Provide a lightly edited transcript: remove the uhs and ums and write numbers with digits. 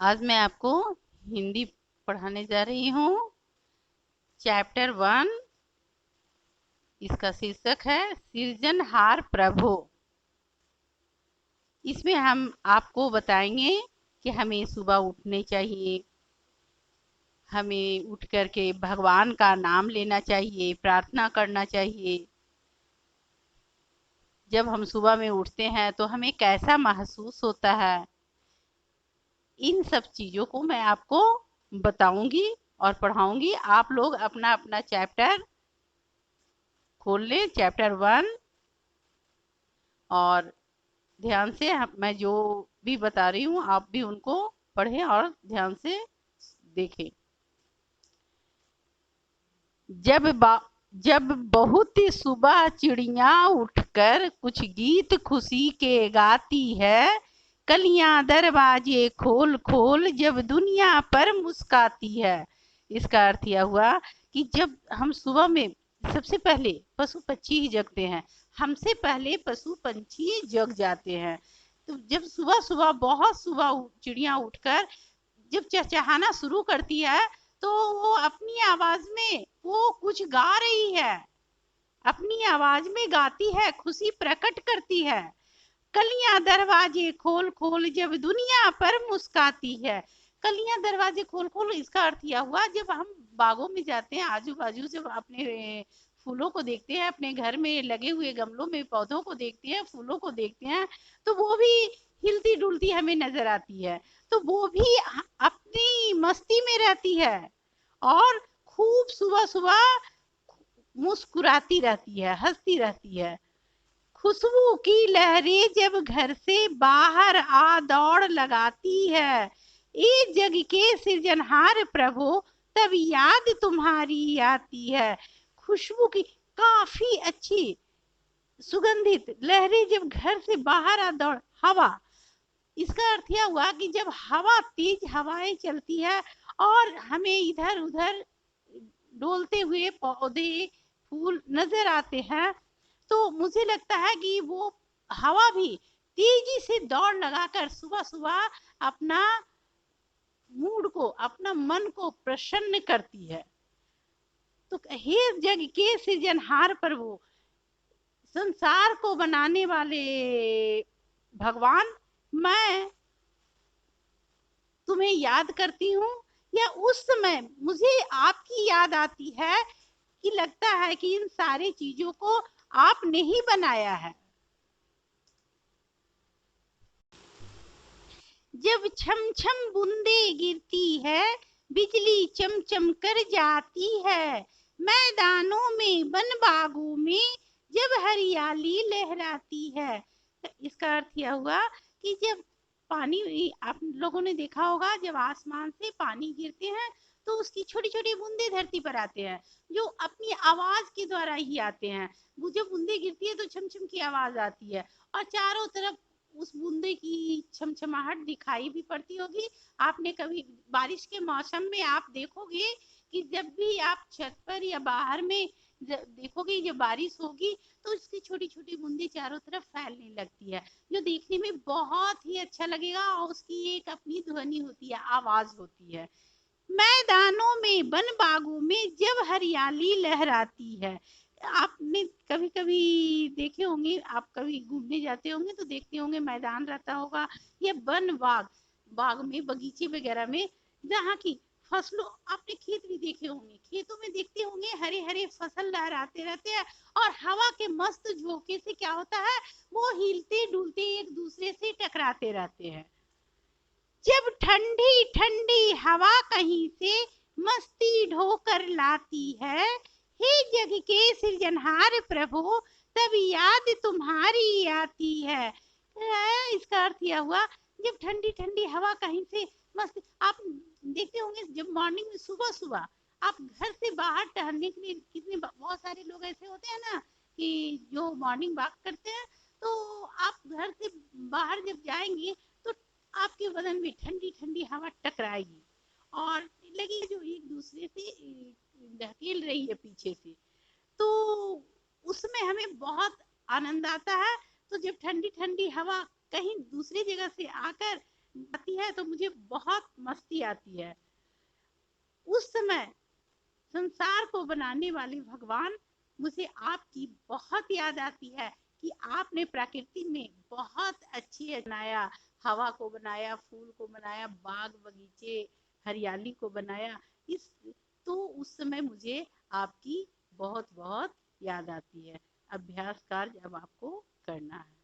आज मैं आपको हिंदी पढ़ाने जा रही हूँ। चैप्टर 1। इसका शीर्षक है सृजनहार प्रभु। इसमें हम आपको बताएंगे कि हमें सुबह उठने चाहिए, हमें उठ करके भगवान का नाम लेना चाहिए, प्रार्थना करना चाहिए। जब हम सुबह में उठते हैं तो हमें कैसा महसूस होता है, इन सब चीज़ों को मैं आपको बताऊंगी और पढ़ाऊंगी। आप लोग अपना अपना चैप्टर खोल लें, चैप्टर 1, और ध्यान से मैं जो भी बता रही हूँ आप भी उनको पढ़ें और ध्यान से देखें। जब जब बहुत ही सुबह चिड़िया उठकर कुछ गीत खुशी के गाती है, कलियां दरवाजे खोल खोल जब दुनिया पर मुस्काती है। इसका अर्थ यह हुआ कि जब हम सुबह में सबसे पहले पशु पक्षी ही जगते हैं, हमसे पहले पशु पंछी जग जाते हैं। तो जब सुबह सुबह बहुत सुबह चिड़िया उठकर जब चहचहाना शुरू करती है तो वो अपनी आवाज में वो कुछ गा रही है, अपनी आवाज में गाती है, खुशी प्रकट करती है। कलियां दरवाजे खोल खोल जब दुनिया पर मुस्काती है। कलियां दरवाजे खोल खोल, इसका अर्थ यह हुआ जब हम बागों में जाते हैं, आजू बाजू जब अपने फूलों को देखते हैं, अपने घर में लगे हुए गमलों में पौधों को देखते हैं, फूलों को देखते हैं, तो वो भी हिलती डुलती हमें नजर आती है। तो वो भी अपनी मस्ती में रहती है और खूब सुबह सुबह मुस्कुराती रहती है, हंसती रहती है। खुशबू की लहरें जब घर से बाहर आ दौड़ लगाती है, ये जग के सृजनहार प्रभु तब याद तुम्हारी आती है। खुशबू की काफी अच्छी सुगंधित लहरें जब घर से बाहर आ दौड़, हवा, इसका अर्थ यह हुआ कि जब हवा, तेज हवाएं चलती है और हमें इधर उधर डोलते हुए पौधे फूल नजर आते हैं, तो मुझे लगता है कि वो हवा भी तेजी से दौड़ लगाकर सुबह सुबह अपना मूड को, अपना मन को प्रसन्न करती है। तो हे जग के सृजनहार प्रभु, संसार को बनाने वाले भगवान, मैं तुम्हें याद करती हूँ, या उस समय मुझे आपकी याद आती है कि लगता है कि इन सारी चीजों को आपने ही बनाया है। जब छम छम बूंदे गिरती है, बिजली चमचम कर जाती है, मैदानों में वन बागों में जब हरियाली लहराती है। इसका अर्थ यह हुआ कि जब पानी, आप लोगों ने देखा होगा जब आसमान से पानी गिरते हैं तो उसकी छोटी छोटी बूंदे धरती पर आते हैं, जो अपनी आवाज के द्वारा ही आते हैं। वो जब बूंदे गिरती है तो छमछम की आवाज आती है और चारों तरफ उस बूंदे की छमछमाहट दिखाई भी पड़ती होगी। आपने कभी बारिश के मौसम में आप देखोगे कि जब भी आप छत पर या बाहर में देखोगे जब बारिश होगी तो इसकी छोटी छोटी बूंदे चारों तरफ फैलने लगती है, जो देखने में बहुत ही अच्छा लगेगा और उसकी एक अपनी ध्वनि होती है, आवाज होती है। मैदानों में वन बागों में जब हरियाली लहराती है। आपने कभी कभी देखे होंगे, आप कभी घूमने जाते होंगे तो देखते होंगे मैदान रहता होगा या वन बाग, बाग में बगीचे वगैरह में, जहाँ की फसलों, आपने खेत भी देखे होंगे, खेतों में देखते होंगे हरे हरे फसल लहराते रहते हैं और हवा के मस्त झोंके से क्या होता है, वो हिलते डुलते एक दूसरे से टकराते रहते हैं। जब ठंडी ठंडी हवा कहीं से मस्ती ढोकर लाती है, हे जग के सृजनहार प्रभु तब याद तुम्हारी आती है। इसका अर्थ यह हुआ जब ठंडी ठंडी हवा कहीं से मस्त, आप देखते होंगे जब मॉर्निंग में सुबह सुबह आप घर से बाहर टहलने के लिए, कितने बहुत सारे लोग ऐसे होते हैं ना कि जो मॉर्निंग वॉक करते हैं, तो आप घर से बाहर जब जाएंगे तो आपके बदन में ठंडी ठंडी हवा टकराएगी और लगेगा जो एक दूसरे से ढकेल रही है पीछे से, तो उसमें हमें बहुत आनंद आता है। तो जब ठंडी ठंडी हवा कहीं दूसरी जगह से आकर आती है तो मुझे बहुत मस्ती आती है। उस समय संसार को बनाने वाले भगवान, मुझे आपकी बहुत याद आती है कि आपने प्रकृति में बहुत अच्छे बनाया, हवा को बनाया, फूल को बनाया, बाग बगीचे हरियाली को बनाया। इस तो उस समय मुझे आपकी बहुत बहुत याद आती है। अभ्यास कार्य अब आपको करना है।